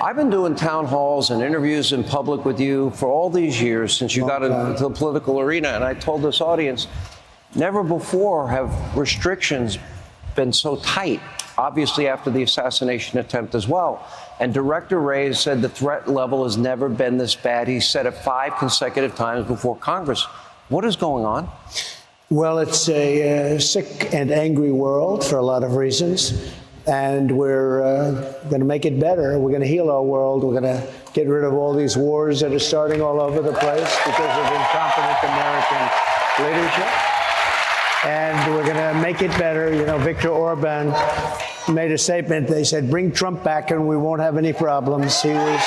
I've been doing town halls and interviews in public with you for all these years since you got into the political arena, and I told this audience, never before have restrictions been so tight, obviously after the assassination attempt as well. And Director Wray said the threat level has never been this bad. He said it 5 consecutive times before Congress. What is going on? Well, it's a sick and angry world for a lot of reasons. And we're going to make it better. We're going to heal our world. We're going to get rid of all these wars that are starting all over the place because of incompetent American leadership. And we're going to make it better. You know, Viktor Orban made a statement. They said, bring Trump back and we won't have any problems. He was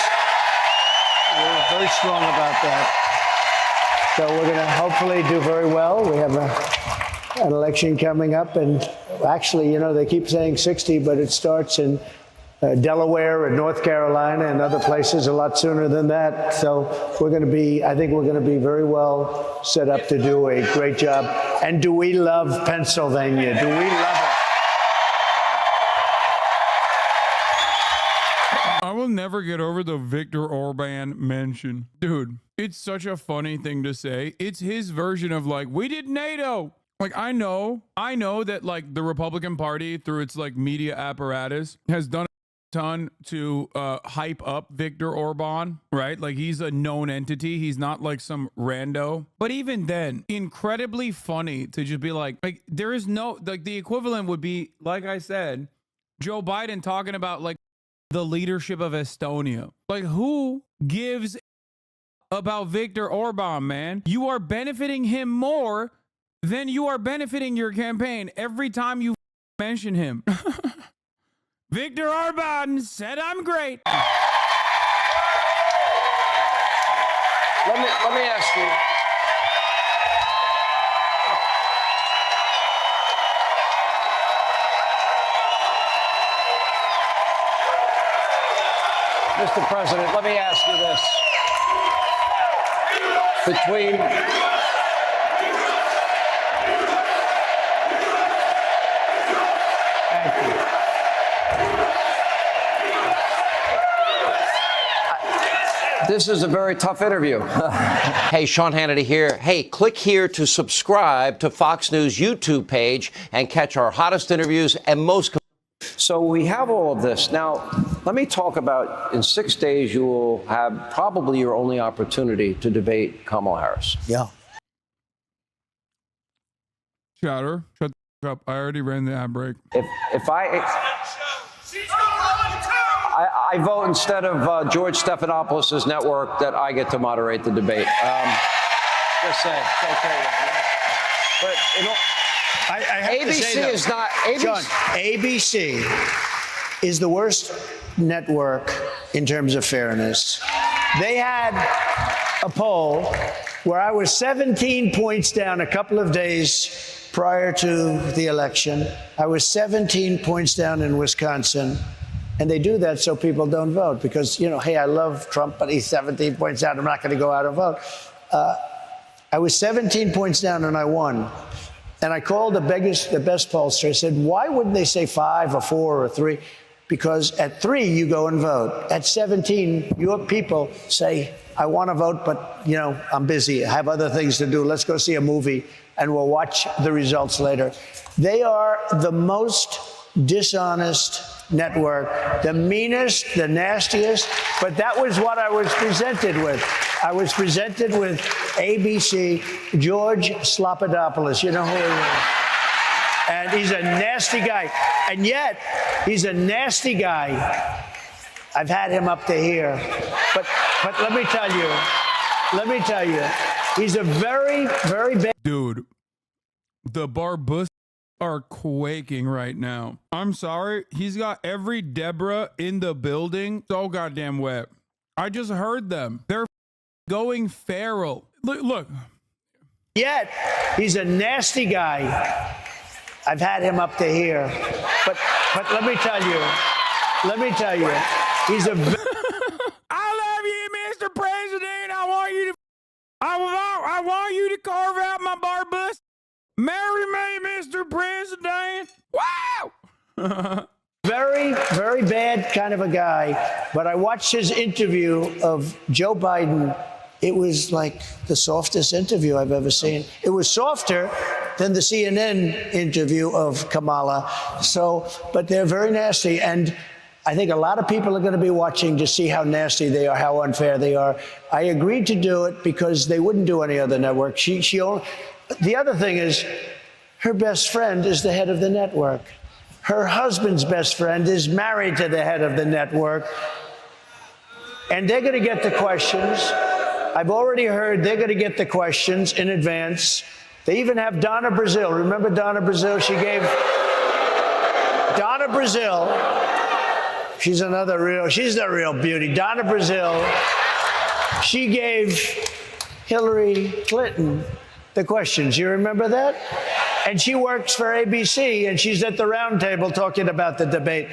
very strong about that. So we're going to hopefully do very well. We have an election coming up, and actually, you know, they keep saying 60, but it starts in Delaware and North Carolina and other places a lot sooner than that. So we're going to be, I think we're going to be very well set up to do a great job. And do we love Pennsylvania? Do we love it? I will never get over the Viktor Orban mention. Dude, it's such a funny thing to say. It's his version of like, we did NATO. Like, I know that like the Republican Party through its like media apparatus has done a ton to hype up Viktor Orban, right? Like, he's a known entity. He's not like some rando. But even then, incredibly funny to just be like there is no, like, the equivalent would be, like I said, Joe Biden talking about like the leadership of Estonia. Like, who gives about Viktor Orban, man? You are benefiting him more than you are benefiting your campaign every time you mention him. Viktor Orban said I'm great. Let me ask you. Mr. President, let me ask you this. Between This is a very tough interview. Hey, Sean Hannity here. Hey, click here to subscribe to Fox News YouTube page and catch our hottest interviews and most. So we have all of this. Now, let me talk about, in 6 days, you will have probably your only opportunity to debate Kamala Harris. Yeah. Chatter, shut the fuck up. I already ran the ad break. If I vote instead of George Stephanopoulos' network that I get to moderate the debate. Just saying. Okay. But I have ABC to say, though, is not. John, ABC is the worst network in terms of fairness. They had a poll where I was 17 points down a couple of days prior to the election. I was 17 points down in Wisconsin. And they do that so people don't vote because, you know, hey, I love Trump, but he's 17 points down. I'm not going to go out and vote. I was 17 points down and I won. And I called the best pollster. I said, why wouldn't they say 5 or 4 or 3? Because at 3, you go and vote. At 17, your people say, I want to vote, but, you know, I'm busy. I have other things to do. Let's go see a movie and we'll watch the results later. They are the most dishonest network, the meanest, the nastiest, but that was what I was presented with. I was presented with ABC, George Slopadopoulos, you know who he is. And he's a nasty guy. And yet, he's a nasty guy. I've had him up to here. But let me tell you, he's a very, very bad. Dude, the Barbus are quaking right now. I'm sorry. He's got every Deborah in the building so goddamn wet. I just heard them. They're going feral. Look. Yet, he's a nasty guy. I've had him up to here. But let me tell you, he's a... I love you, Mr. President. I want you to carve out my Barbus. Marry me, Mr. President. Wow! very, very bad kind of a guy, but I watched his interview of Joe Biden. It was like the softest interview I've ever seen. It was softer than the CNN interview of Kamala. So, but they're very nasty. And I think a lot of people are going to be watching to see how nasty they are, how unfair they are. I agreed to do it because they wouldn't do any other network. The other thing is, her best friend is the head of the network. Her husband's best friend is married to the head of the network. And they're going to get the questions. I've already heard they're going to get the questions in advance. They even have Donna Brazile. Remember Donna Brazile? She gave Donna Brazile. She's the real beauty. Donna Brazile. She gave Hillary Clinton the questions. You remember that? And she works for ABC, and she's at the round table talking about the debate.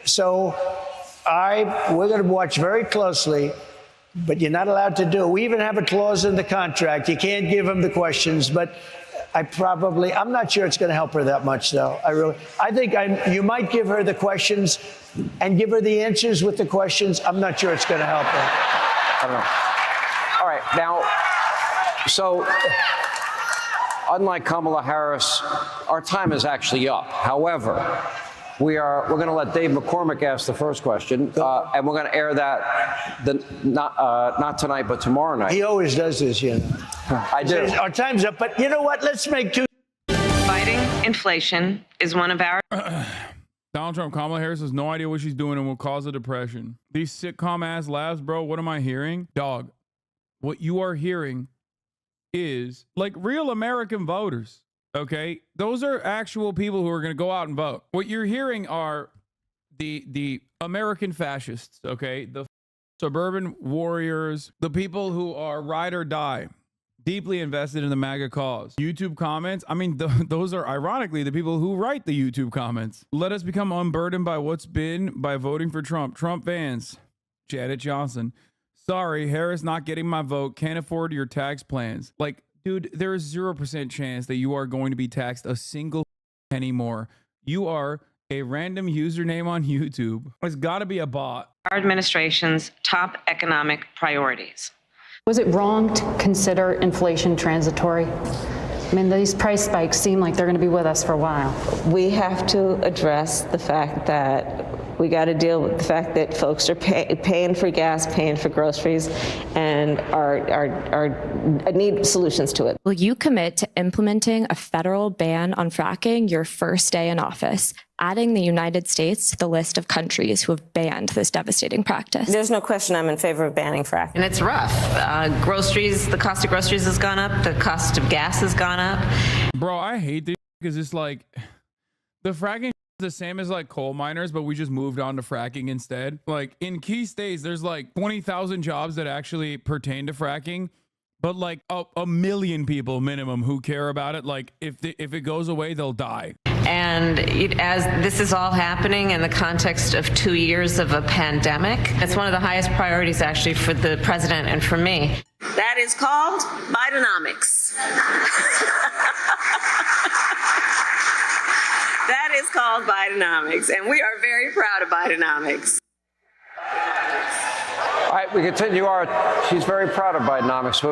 So we're going to watch very closely, but you're not allowed to do it. We even have a clause in the contract. You can't give them the questions, but I'm not sure it's going to help her that much, though. I think you might give her the questions and give her the answers with the questions. I'm not sure it's going to help her. I don't know. All right, now, so unlike Kamala Harris, our time is actually up. However, we're going to let Dave McCormick ask the first question, and we're going to air that not tonight, but tomorrow night. He always does this, you know. I do. Our time's up, but you know what? Let's make two. Fighting inflation is one of our. Donald Trump, Kamala Harris has no idea what she's doing and will cause a depression. These sitcom ass laughs, bro. What am I hearing? Dog, what you are hearing is like real American voters. Okay, those are actual people who are going to go out and vote. What you're hearing are the American fascists. Okay, the suburban warriors, the people who are ride or die, deeply invested in the MAGA cause. YouTube comments. I mean, those are ironically the people who write the YouTube comments. Let us become unburdened by what's been by voting for Trump. Trump fans, Janet Johnson. Sorry, Harris not getting my vote. Can't afford your tax plans. Like, dude, there is 0% chance that you are going to be taxed a single penny more. You are a random username on YouTube. It's got to be a bot. Our administration's top economic priorities. Was it wrong to consider inflation transitory? I mean, these price spikes seem like they're going to be with us for a while. We have to address the fact that we got to deal with the fact that folks are paying for gas, paying for groceries, and need solutions to it. Will you commit to implementing a federal ban on fracking your first day in office, adding the United States to the list of countries who have banned this devastating practice? There's no question I'm in favor of banning fracking. And it's rough. Groceries, the cost of groceries has gone up. The cost of gas has gone up. Bro, I hate this because it's like the fracking the same as like coal miners, but we just moved on to fracking instead. Like in key states, there's like 20,000 jobs that actually pertain to fracking, but like a million people minimum who care about it. Like if it goes away, they'll die. And as this is all happening in the context of 2 years of a pandemic, it's one of the highest priorities actually for the president and for me. That is called Bidenomics. That is called Bidenomics, and we are very proud of Bidenomics. All right, we continue she's very proud of Bidenomics.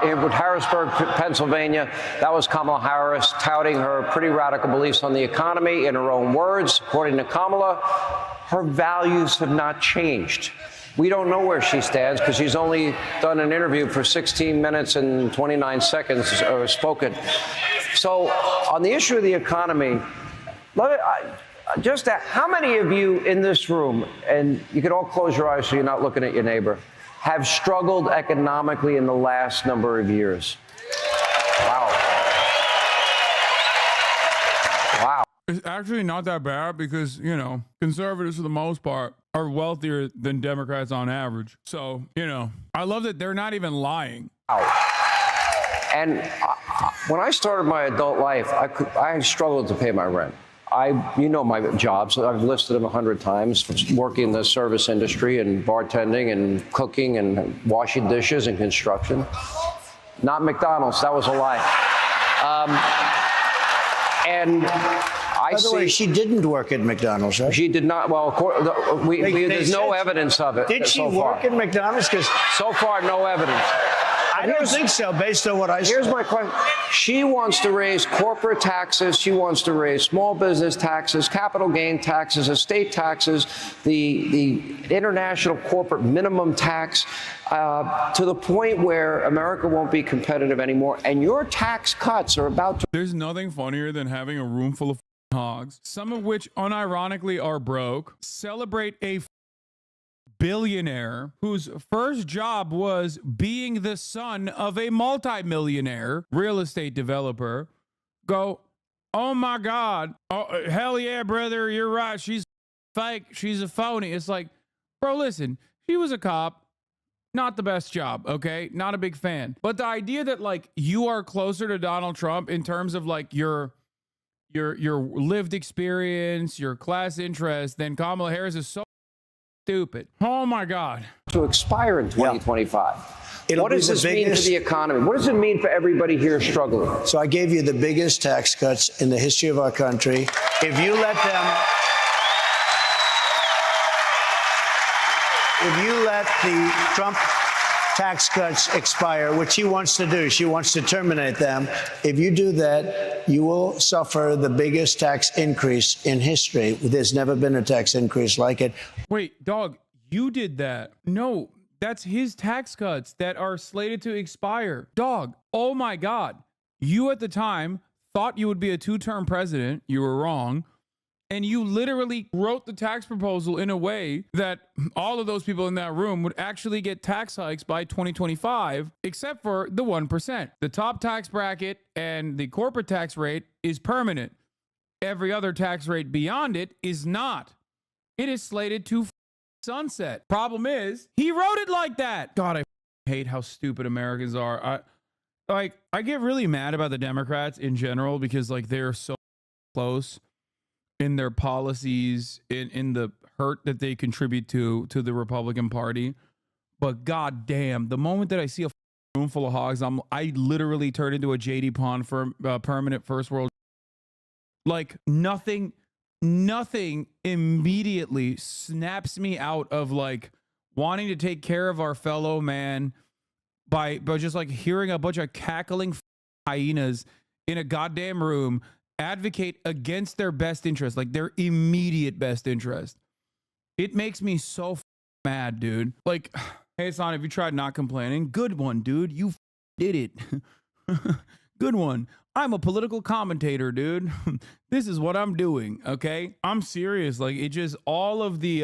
In Harrisburg, Pennsylvania, that was Kamala Harris touting her pretty radical beliefs on the economy in her own words. According to Kamala, her values have not changed. We don't know where she stands because she's only done an interview for 16 minutes and 29 seconds spoken. So on the issue of the economy, just how many of you in this room, and you can all close your eyes so you're not looking at your neighbor, have struggled economically in the last number of years? Wow. Wow. It's actually not that bad because, you know, conservatives for the most part are wealthier than Democrats on average. So, you know, I love that they're not even lying. Wow. And when I started my adult life, I struggled to pay my rent. You know my jobs. I've listed them 100 times, working in the service industry and bartending and cooking and washing dishes and construction. Not McDonald's. That was a lie. And I By the way, she didn't work at McDonald's, right? She did not. Well, there's no evidence of it. Did she so far. work at McDonald's? Because so far, no evidence. I don't think so, based on what I saw. Here's my question. She wants to raise corporate taxes. She wants to raise small business taxes, capital gain taxes, estate taxes, the international corporate minimum tax, to the point where America won't be competitive anymore. And your tax cuts are about to. There's nothing funnier than having a room full of hogs, some of which unironically are broke, celebrate a billionaire whose first job was being the son of a multimillionaire real estate developer, go, oh my God, oh, hell yeah, brother, you're right, she's fake, she's a phony. It's like, bro, listen, she was a cop, not the best job, okay? Not a big fan. But the idea that like you are closer to Donald Trump in terms of like your lived experience, your class interest than Kamala Harris is so stupid. Oh my God. To expire in 2025. It'll What does be the this mean for biggest- the economy? What does it mean for everybody here struggling? So I gave you the biggest tax cuts in the history of our country. If you let the Trump tax cuts expire, which she wants to do, she wants to terminate them. If you do that, you will suffer the biggest tax increase in history. There's never been a tax increase like it. Wait, dog, you did that. No, that's his tax cuts that are slated to expire. Dog, oh my God. You at the time thought you would be a two-term president. You were wrong. And you literally wrote the tax proposal in a way that all of those people in that room would actually get tax hikes by 2025, except for the 1%. The top tax bracket and the corporate tax rate is permanent. Every other tax rate beyond it is not. It is slated to sunset. Problem is, he wrote it like that. God, I hate how stupid Americans are. I get really mad about the Democrats in general because like they're so close in their policies, in the hurt that they contribute to the Republican Party. But god damn, the moment that I see a room full of hogs, I literally turn into a JD Pond for permanent first world. Like nothing immediately snaps me out of like wanting to take care of our fellow man by just like hearing a bunch of cackling hyenas in a goddamn room advocate against their best interest, like their immediate best interest. It makes me so mad, dude. Like, hey, Hasan, have you tried not complaining? Good one, dude. You did it. Good one. I'm a political commentator, dude. This is what I'm doing, okay? I'm serious. Like, it just, all of the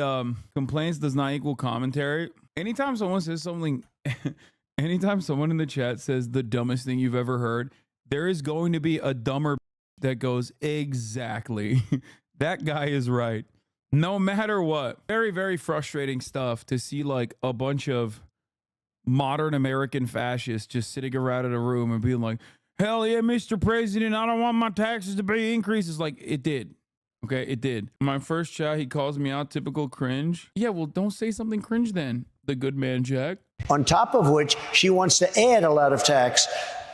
complaints does not equal commentary. Anytime someone says something, anytime someone in the chat says the dumbest thing you've ever heard, there is going to be a dumber that goes, exactly. That guy is right. No matter what. Very, very frustrating stuff to see like a bunch of modern American fascists just sitting around in a room and being like, hell yeah, Mr. President, I don't want my taxes to be increases. Like, it did. Okay, it did. My first chat, he calls me out, typical cringe. Yeah, well, don't say something cringe then, the good man Jack. On top of which, she wants to add a lot of tax.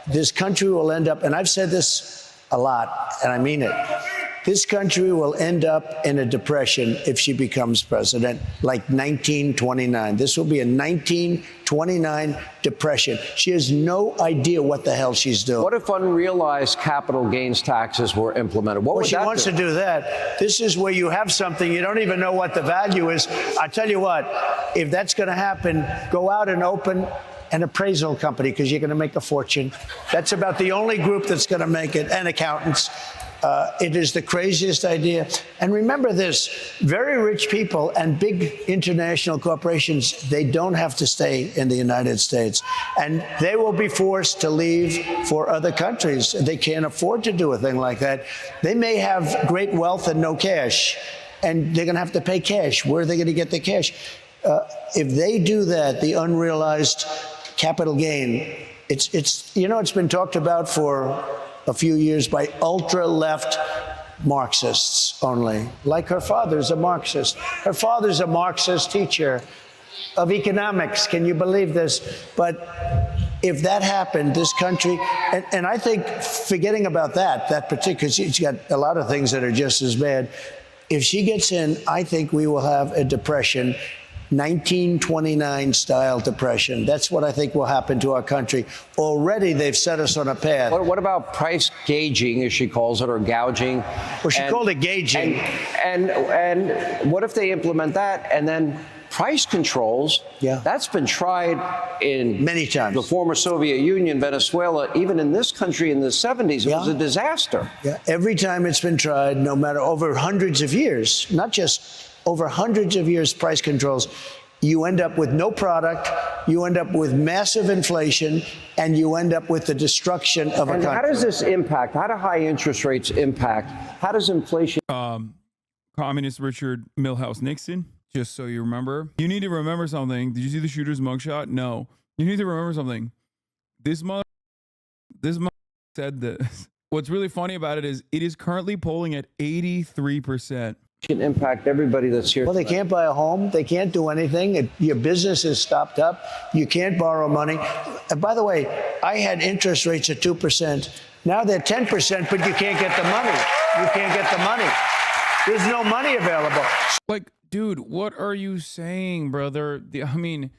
This country will end up, and I've said this a lot, and I mean it. This country will end up in a depression if she becomes president, like 1929. This will be a 1929 depression. She has no idea what the hell she's doing. What if unrealized capital gains taxes were implemented? What would she that wants do? to do that. This is where you have something, you don't even know what the value is. I tell you what, if that's going to happen, go out and open an appraisal company because you're going to make a fortune. That's about the only group that's going to make it, and accountants. It is the craziest idea. And remember this, very rich people and big international corporations, they don't have to stay in the United States. And they will be forced to leave for other countries. They can't afford to do a thing like that. They may have great wealth and no cash, and they're going to have to pay cash. Where are they going to get the cash? If they do that, the unrealized capital gain, it's been talked about for a few years by ultra-left Marxists only. Like her father's a Marxist. Her father's a Marxist teacher of economics. Can you believe this? But if that happened, this country, and I think forgetting about that particular, she's got a lot of things that are just as bad. If she gets in, I think we will have a depression, 1929 style depression. That's what I think will happen to our country. Already they've set us on a path. What about price gauging, as she calls it, or gouging? Well, she called it gauging. And what if they implement that and then price controls? Yeah. That's been tried in many times. The former Soviet Union, Venezuela, even in this country in the 70s, it was a disaster. Yeah, every time it's been tried, no matter over hundreds of years, not just over hundreds of years, price controls, you end up with no product, you end up with massive inflation, and you end up with the destruction of a country. How does this impact? How do high interest rates impact? How does inflation? Communist Richard Milhouse Nixon, just so you remember. You need to remember something. Did you see the shooter's mugshot? No. You need to remember something. This mother said this. What's really funny about it is currently polling at 83%. Can impact everybody that's here. Well, they can't buy a home. They can't do anything. Your business is stopped up. You can't borrow money. And by the way, I had interest rates at 2%. Now they're 10%, but you can't get the money. You can't get the money. There's no money available. Like, dude, what are you saying, brother? I mean,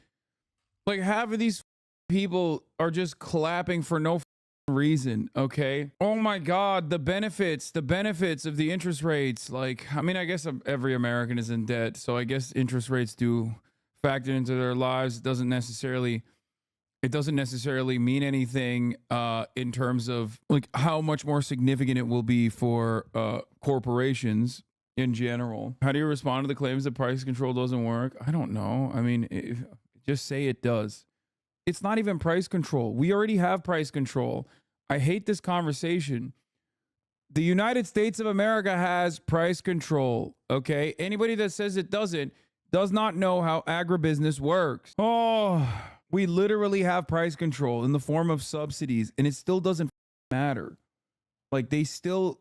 like, half of these people are just clapping for no reason. Okay. Oh my God, the benefits of the interest rates. Like, I mean, I guess every American is in debt, so I guess interest rates do factor into their lives. It doesn't necessarily mean anything in terms of like how much more significant it will be for corporations in general. How do you respond to the claims that price control doesn't work? I don't know. I mean, just say it does. It's not even price control. We already have price control. I hate this conversation. The United States of America has price control, okay? Anybody that says it doesn't does not know how agribusiness works. Oh, we literally have price control in the form of subsidies, and it still doesn't matter. Like, they still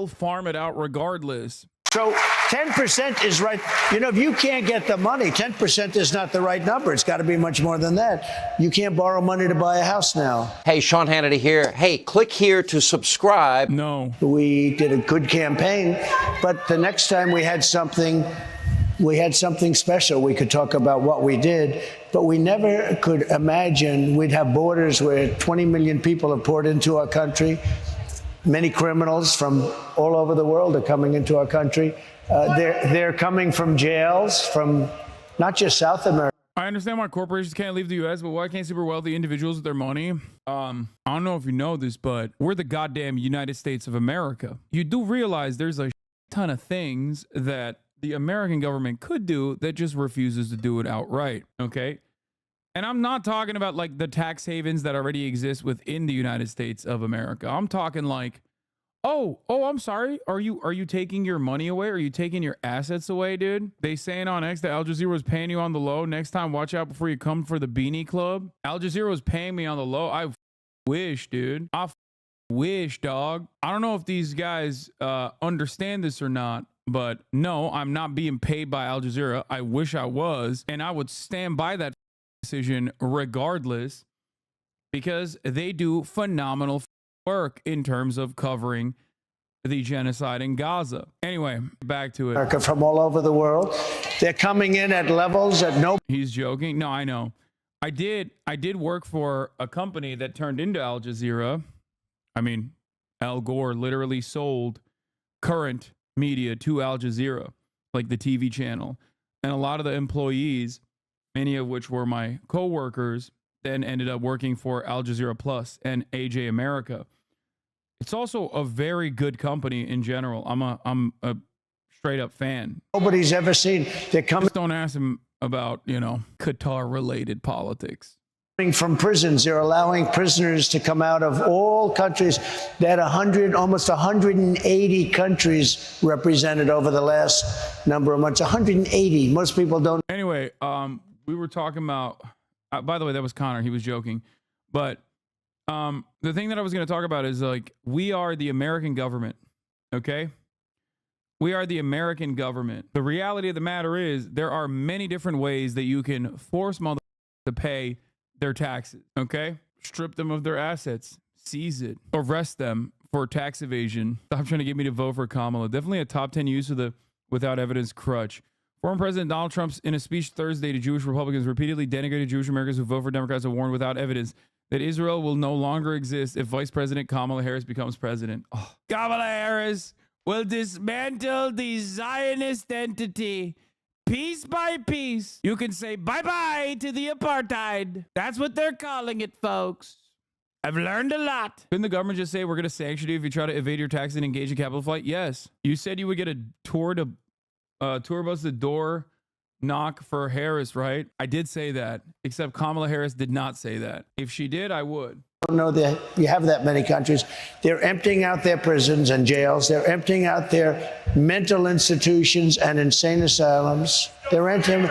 farm it out regardless. So 10% is right. You know, if you can't get the money, 10% is not the right number. It's got to be much more than that. You can't borrow money to buy a house now. Hey, Sean Hannity here. Hey, click here to subscribe. No. We did a good campaign, but the next time we had something special. We could talk about what we did, but we never could imagine we'd have borders where 20 million people have poured into our country. Many criminals from all over the world are coming into our country. They're coming from jails, from not just South America. I understand why corporations can't leave the U.S., but why can't super wealthy individuals with their money? I don't know if you know this, but we're the goddamn United States of America. You do realize there's a ton of things that the American government could do that just refuses to do it outright, okay? And I'm not talking about like the tax havens that already exist within the United States of America. I'm talking like, oh, I'm sorry. Are you taking your money away? Are you taking your assets away, dude? They saying on X that Al Jazeera was paying you on the low. Next time, watch out before you come for the beanie club. Al Jazeera was paying me on the low. I wish, dude. I wish, dog. I don't know if these guys understand this or not, but no, I'm not being paid by Al Jazeera. I wish I was, and I would stand by that decision regardless, because they do phenomenal work in terms of covering the genocide in Gaza. Anyway, back to it. America from all over the world. They're coming in at levels that no. He's joking. No, I know. I did work for a company that turned into Al Jazeera. I mean, Al Gore literally sold current media to Al Jazeera, like the TV channel. And a lot of the employees, many of which were my coworkers, then ended up working for Al Jazeera Plus and AJ America. It's also a very good company in general. I'm a straight up fan. Nobody's ever seen. They're coming. Just don't ask him about, Qatar related politics. From prisons. They're allowing prisoners to come out of all countries. They had almost 180 countries represented over the last number of months. 180. Most people don't. Anyway, we were talking about, by the way, that was Connor. He was joking. But the thing that I was going to talk about is like, we are the American government. Okay. We are the American government. The reality of the matter is there are many different ways that you can force motherfuckers to pay their taxes, okay? Strip them of their assets, seize it, arrest them for tax evasion. Stop trying to get me to vote for Kamala. Definitely a top 10 use of the without evidence crutch. Former President Donald Trump, in a speech Thursday to Jewish Republicans, repeatedly denigrated Jewish Americans who vote for Democrats and warned without evidence that Israel will no longer exist if Vice President Kamala Harris becomes president. Oh. Kamala Harris will dismantle the Zionist entity piece by piece. You can say bye-bye to the apartheid. That's what they're calling it, folks. I've learned a lot. Couldn't the government just say we're going to sanction you if you try to evade your taxes and engage in capital flight? Yes. You said you would get a tour bus to door knock for Harris, right? I did say that, except Kamala Harris did not say that. If she did, I would. I don't know that you have that many countries. They're emptying out their prisons and jails. They're emptying out their mental institutions and insane asylums. They're emptying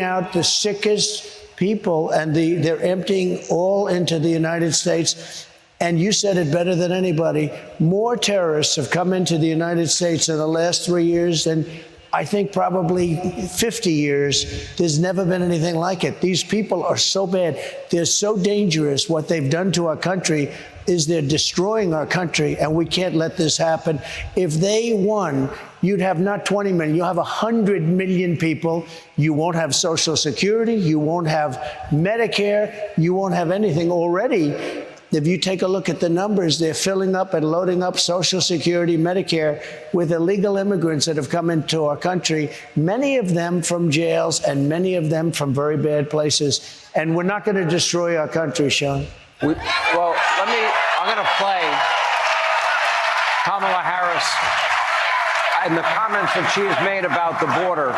out the sickest people, and they're emptying all into the United States. And you said it better than anybody. More terrorists have come into the United States in the last 3 years than I think probably 50 years. There's never been anything like it. These people are so bad. They're so dangerous. What they've done to our country is they're destroying our country, and we can't let this happen. If they won, you'd have not 20 million, you'll have 100 million people. You won't have Social Security, you won't have Medicare, you won't have anything already. If you take a look at the numbers, they're filling up and loading up Social Security, Medicare with illegal immigrants that have come into our country, many of them from jails and many of them from very bad places. And we're not going to destroy our country, Sean. I'm going to play Kamala Harris and the comments that she has made about the border,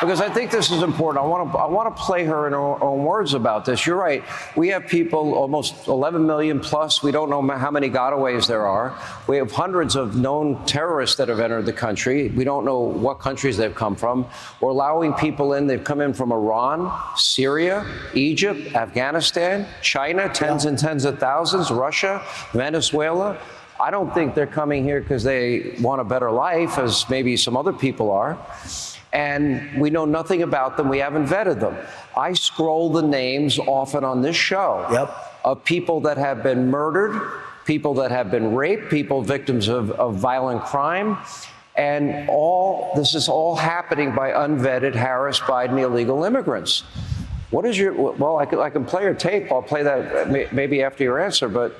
because I think this is important. I want to play her in her own words about this. You're right. We have people, almost 11 million plus. We don't know how many gotaways there are. We have hundreds of known terrorists that have entered the country. We don't know what countries they've come from. We're allowing people in. They've come in from Iran, Syria, Egypt, Afghanistan, China, tens and tens of thousands, Russia, Venezuela. I don't think they're coming here because they want a better life, as maybe some other people are. And we know nothing about them. We haven't vetted them. I scroll the names often on this show of people that have been murdered, people that have been raped, people victims of violent crime. And this is all happening by unvetted Harris Biden illegal immigrants. What is well, I can play your tape. I'll play that maybe after your answer, but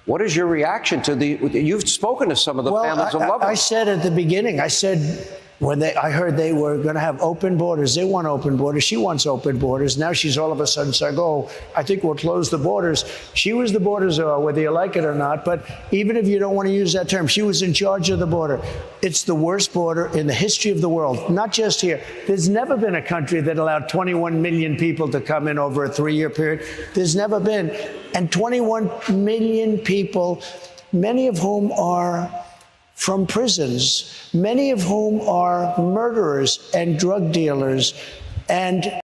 what is your reaction to you've spoken to some of the families of loved ones. I said at the beginning, I heard they were going to have open borders. They want open borders. She wants open borders. Now she's all of a sudden saying, oh, I think we'll close the borders. She was the border czar, whether you like it or not. But even if you don't want to use that term, she was in charge of the border. It's the worst border in the history of the world, not just here. There's never been a country that allowed 21 million people to come in over a 3-year period. There's never been. And 21 million people, many of whom are from prisons, many of whom are murderers and drug dealers and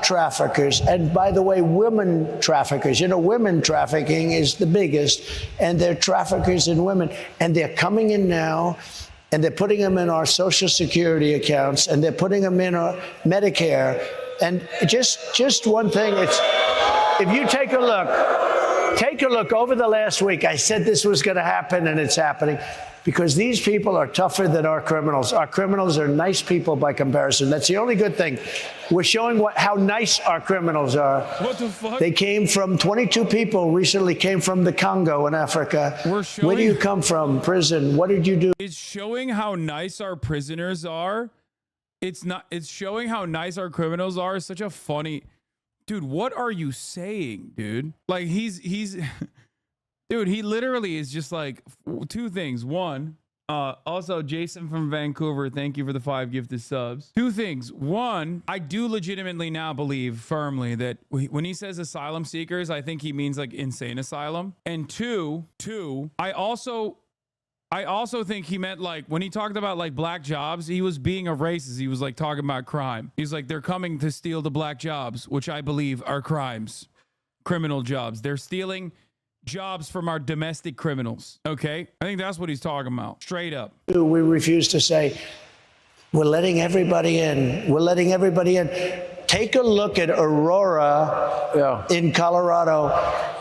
traffickers. And by the way, women traffickers. You know, women trafficking is the biggest, and they're traffickers in women. And they're coming in now, and they're putting them in our Social Security accounts, and they're putting them in our Medicare. And just one thing, if you take a look over the last week, I said this was going to happen, and it's happening. Because these people are tougher than our criminals. Our criminals are nice people by comparison. That's the only good thing. We're showing how nice our criminals are. What the fuck? They came from 22 people recently came from the Congo in Africa. Where do you come from? Prison. What did you do? It's showing how nice our prisoners are. It's showing how nice our criminals are. It's such a funny, dude. What are you saying, dude? Like he's. Dude, he literally is just like two things. One, also Jason from Vancouver, thank you for the 5 gifted subs. 2 things. One, I do legitimately now believe firmly that when he says asylum seekers, I think he means like insane asylum. And two, I also think he meant like when he talked about like black jobs, he was being a racist. He was like talking about crime. He's like, they're coming to steal the black jobs, which I believe are crimes, criminal jobs. They're stealing jobs from our domestic criminals. Okay, I think that's what he's talking about, straight up. We refuse to say we're letting everybody in. We're letting everybody in. Take a look at Aurora in Colorado,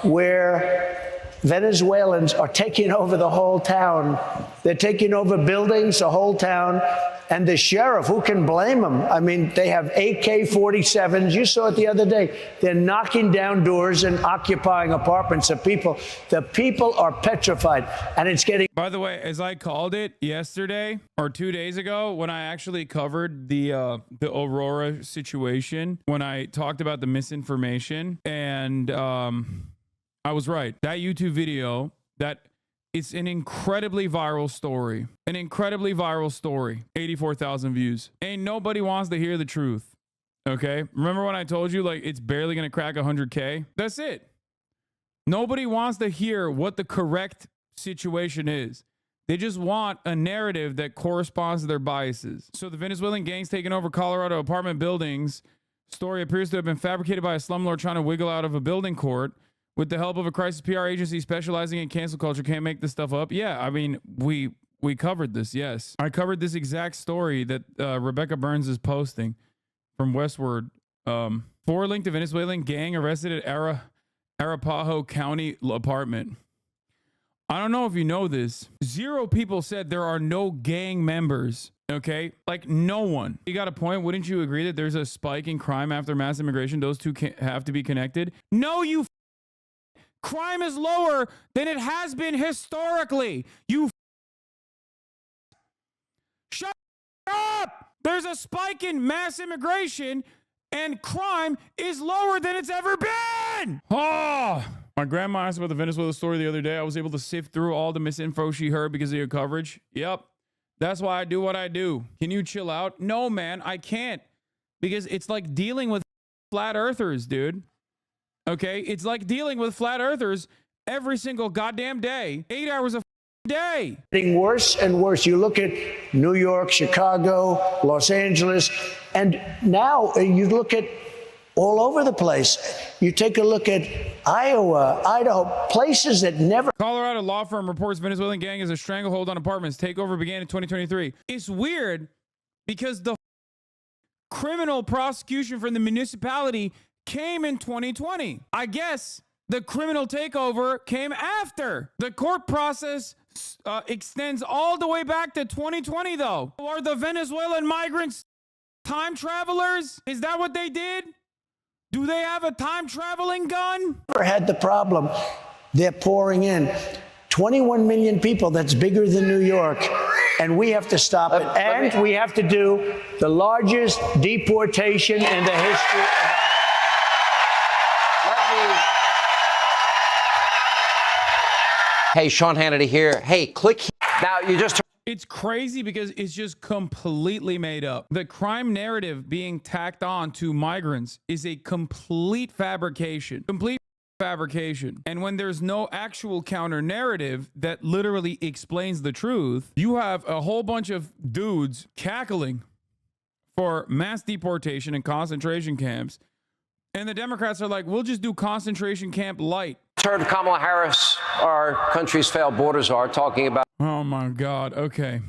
where Venezuelans are taking over the whole town. They're taking over buildings, the whole town. And the sheriff, who can blame them? I mean, they have AK-47s. You saw it the other day. They're knocking down doors and occupying apartments of people. The people are petrified, and it's getting... By the way, as I called it yesterday or 2 days ago, when I actually covered the Aurora situation, when I talked about the misinformation, and I was right. That YouTube video, it's an incredibly viral story. An incredibly viral story. 84,000 views. Ain't nobody wants to hear the truth. Okay? Remember when I told you, like, it's barely going to crack 100K? That's it. Nobody wants to hear what the correct situation is. They just want a narrative that corresponds to their biases. So the Venezuelan gangs taking over Colorado apartment buildings. Story appears to have been fabricated by a slumlord trying to wiggle out of a building court. With the help of a crisis PR agency specializing in cancel culture. Can't make this stuff up. Yeah, I mean, we covered this, yes. I covered this exact story that Rebecca Burns is posting from Westward. Four linked to Venezuelan gang arrested at Arapahoe County apartment. I don't know if you know this. 0 people said there are no gang members. Okay? Like, no one. You got a point. Wouldn't you agree that there's a spike in crime after mass immigration? Those two have to be connected. No, you crime is lower than it has been historically. You shut up. There's a spike in mass immigration and crime is lower than it's ever been. Oh, my grandma asked about the Venezuela story the other day. I was able to sift through all the misinfo she heard because of your coverage. Yep. That's why I do what I do. Can you chill out? No, man, I can't, because it's like dealing with flat earthers, dude. Okay, it's like dealing with flat earthers every single goddamn day, 8 hours a day. Getting worse and worse. You look at New York, Chicago, Los Angeles, and now you look at all over the place. You take a look at Iowa, Idaho, places that never... Colorado law firm reports Venezuelan gang is a stranglehold on apartments. Takeover began in 2023. It's weird because the criminal prosecution from the municipality came in 2020. I guess the criminal takeover came after. The court process extends all the way back to 2020, though. Are the Venezuelan migrants time travelers? Is that what they did? Do they have a time traveling gun? Never had the problem. They're pouring in 21 million people. That's bigger than New York. And we have to stop it. And we have to do the largest deportation in the history of... Hey, Sean Hannity here. Hey, click here. Now, you just... It's crazy because it's just completely made up. The crime narrative being tacked on to migrants is a complete fabrication. Complete fabrication. And when there's no actual counter narrative that literally explains the truth, you have a whole bunch of dudes cackling for mass deportation and concentration camps. And the Democrats are like, we'll just do concentration camp light. Heard Kamala Harris, our country's failed borders are talking about... Oh my God. Okay.